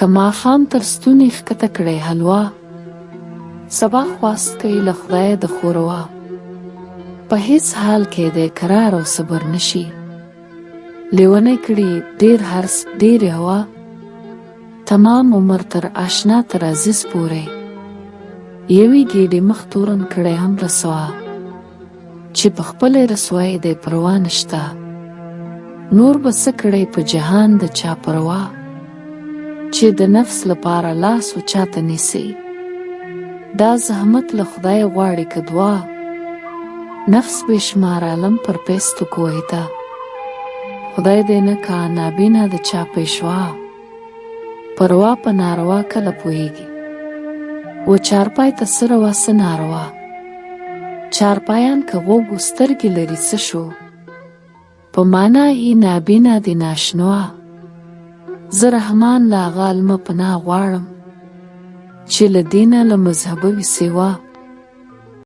که ماښام تر ستوني ښکته کړی حلوا، سبا خواست کوي له خدایه د خوروا. په هیڅ حال کې دی قرار او صبر نشي، لیونی کړي ډیر حرص ډیرې هوا. تمام عمر تر آشنا تر عزیز پورې، یوې ګیډې مخ تورن کړی هم رسوا. چې په خپلې رسوایۍ دی پروا نشته، نور به څه کړی په جهان د چا پروا. چې د نفس لپاره لاس و چاته نیسي، دا زحمت له خدای غواړي که دعا. نفس بې شمار عالم پر پیستو کوی ته، خدای دې نه کا نابینا د چا پیشوا. پروا په ناروا کله پوهیږي، و چارپای ته څه روا څه ناروا. چارپایان که غوږ و سترګې لري څه شو، په معنا یې نابینا دي ناشنوا. زه رحمان له هغه عالمه پناه غواړم، چې له دینه له مذهبه وي سوا.